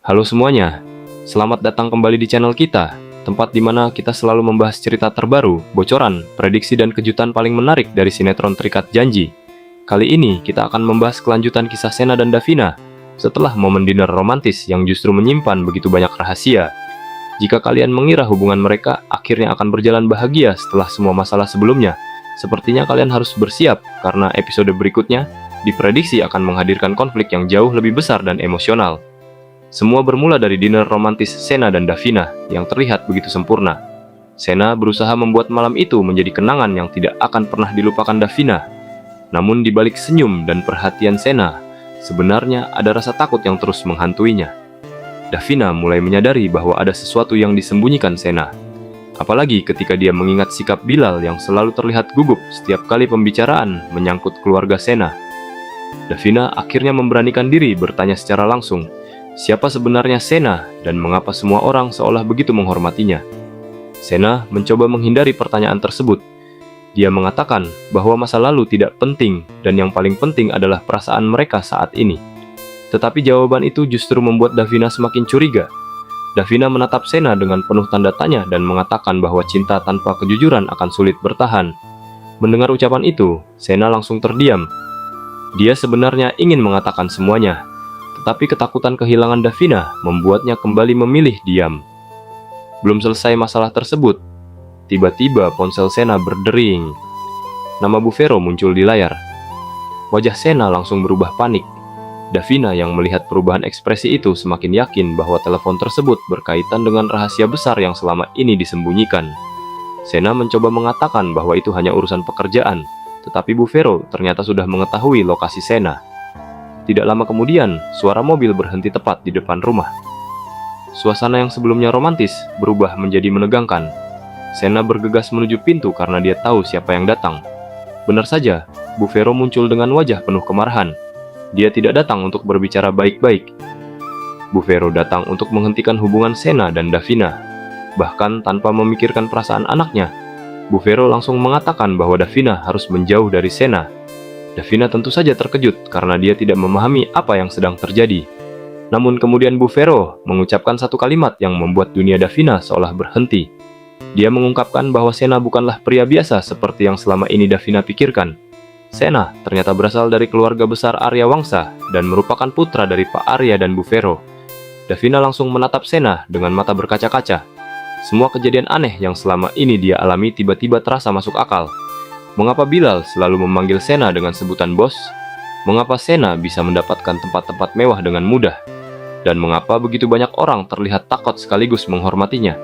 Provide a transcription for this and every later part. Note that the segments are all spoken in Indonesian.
Halo semuanya, selamat datang kembali di channel kita, tempat di mana kita selalu membahas cerita terbaru, bocoran, prediksi dan kejutan paling menarik dari sinetron Terikat Janji. Kali ini kita akan membahas kelanjutan kisah Sena dan Davina setelah momen dinner romantis yang justru menyimpan begitu banyak rahasia. Jika kalian mengira hubungan mereka akhirnya akan berjalan bahagia setelah semua masalah sebelumnya, sepertinya kalian harus bersiap karena episode berikutnya diprediksi akan menghadirkan konflik yang jauh lebih besar dan emosional. Semua bermula dari dinner romantis Sena dan Davina yang terlihat begitu sempurna. Sena berusaha membuat malam itu menjadi kenangan yang tidak akan pernah dilupakan Davina. Namun di balik senyum dan perhatian Sena, sebenarnya ada rasa takut yang terus menghantuinya. Davina mulai menyadari bahwa ada sesuatu yang disembunyikan Sena. Apalagi ketika dia mengingat sikap Bilal yang selalu terlihat gugup setiap kali pembicaraan menyangkut keluarga Sena. Davina akhirnya memberanikan diri bertanya secara langsung, siapa sebenarnya Sena dan mengapa semua orang seolah begitu menghormatinya. Sena mencoba menghindari pertanyaan tersebut. Dia mengatakan bahwa masa lalu tidak penting dan yang paling penting adalah perasaan mereka saat ini. Tetapi jawaban itu justru membuat Davina semakin curiga. Davina menatap Sena dengan penuh tanda tanya dan mengatakan bahwa cinta tanpa kejujuran akan sulit bertahan. Mendengar ucapan itu, Sena langsung terdiam. Dia sebenarnya ingin mengatakan semuanya, tetapi ketakutan kehilangan Davina membuatnya kembali memilih diam. Belum selesai masalah tersebut, tiba-tiba ponsel Sena berdering. Nama Bu Vero muncul di layar. Wajah Sena langsung berubah panik. Davina yang melihat perubahan ekspresi itu semakin yakin bahwa telepon tersebut berkaitan dengan rahasia besar yang selama ini disembunyikan. Sena mencoba mengatakan bahwa itu hanya urusan pekerjaan, tetapi Bu Vero ternyata sudah mengetahui lokasi Sena. Tidak lama kemudian, suara mobil berhenti tepat di depan rumah. Suasana yang sebelumnya romantis berubah menjadi menegangkan. Sena bergegas menuju pintu karena dia tahu siapa yang datang. Benar saja, Bu Vero muncul dengan wajah penuh kemarahan. Dia tidak datang untuk berbicara baik-baik. Bu Vero datang untuk menghentikan hubungan Sena dan Davina. Bahkan tanpa memikirkan perasaan anaknya, Bu Vero langsung mengatakan bahwa Davina harus menjauh dari Sena. Davina tentu saja terkejut karena dia tidak memahami apa yang sedang terjadi. Namun kemudian Bu Vero mengucapkan satu kalimat yang membuat dunia Davina seolah berhenti. Dia mengungkapkan bahwa Sena bukanlah pria biasa seperti yang selama ini Davina pikirkan. Sena ternyata berasal dari keluarga besar Arya Wangsa dan merupakan putra dari Pak Arya dan Bu Vero. Davina langsung menatap Sena dengan mata berkaca-kaca. Semua kejadian aneh yang selama ini dia alami tiba-tiba terasa masuk akal. Mengapa Bilal selalu memanggil Sena dengan sebutan bos? Mengapa Sena bisa mendapatkan tempat-tempat mewah dengan mudah? Dan mengapa begitu banyak orang terlihat takut sekaligus menghormatinya?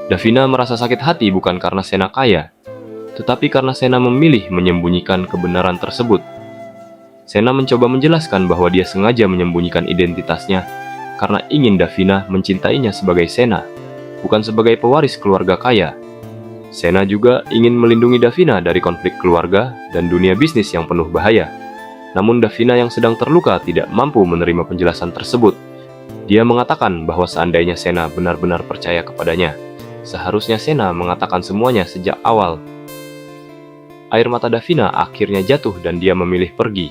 Davina merasa sakit hati bukan karena Sena kaya, tetapi karena Sena memilih menyembunyikan kebenaran tersebut. Sena mencoba menjelaskan bahwa dia sengaja menyembunyikan identitasnya karena ingin Davina mencintainya sebagai Sena, bukan sebagai pewaris keluarga kaya. Sena juga ingin melindungi Davina dari konflik keluarga dan dunia bisnis yang penuh bahaya. Namun Davina yang sedang terluka tidak mampu menerima penjelasan tersebut. Dia mengatakan bahwa seandainya Sena benar-benar percaya kepadanya, seharusnya Sena mengatakan semuanya sejak awal. Air mata Davina akhirnya jatuh dan dia memilih pergi.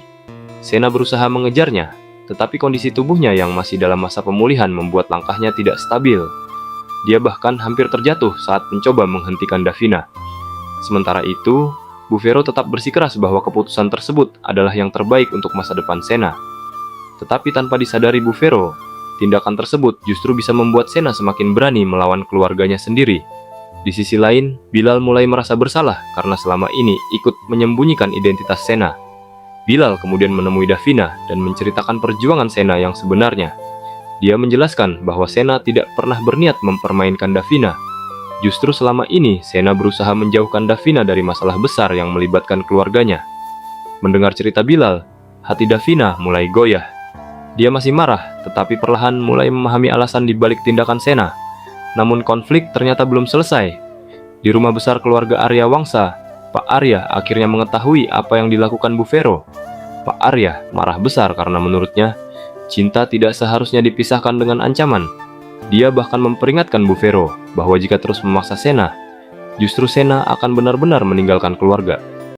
Sena berusaha mengejarnya, tetapi kondisi tubuhnya yang masih dalam masa pemulihan membuat langkahnya tidak stabil. Dia bahkan hampir terjatuh saat mencoba menghentikan Davina. Sementara itu, Bu Vero tetap bersikeras bahwa keputusan tersebut adalah yang terbaik untuk masa depan Sena. Tetapi tanpa disadari Bu Vero, tindakan tersebut justru bisa membuat Sena semakin berani melawan keluarganya sendiri. Di sisi lain, Bilal mulai merasa bersalah karena selama ini ikut menyembunyikan identitas Sena. Bilal kemudian menemui Davina dan menceritakan perjuangan Sena yang sebenarnya. Dia menjelaskan bahwa Sena tidak pernah berniat mempermainkan Davina. Justru selama ini Sena berusaha menjauhkan Davina dari masalah besar yang melibatkan keluarganya. Mendengar cerita Bilal, hati Davina mulai goyah. Dia masih marah, tetapi perlahan mulai memahami alasan di balik tindakan Sena. Namun konflik ternyata belum selesai. Di rumah besar keluarga Arya Wangsa, Pak Arya akhirnya mengetahui apa yang dilakukan Bu Vero. Pak Arya marah besar karena menurutnya cinta tidak seharusnya dipisahkan dengan ancaman. Dia bahkan memperingatkan Bu Vero bahwa jika terus memaksa Sena, justru Sena akan benar-benar meninggalkan keluarga.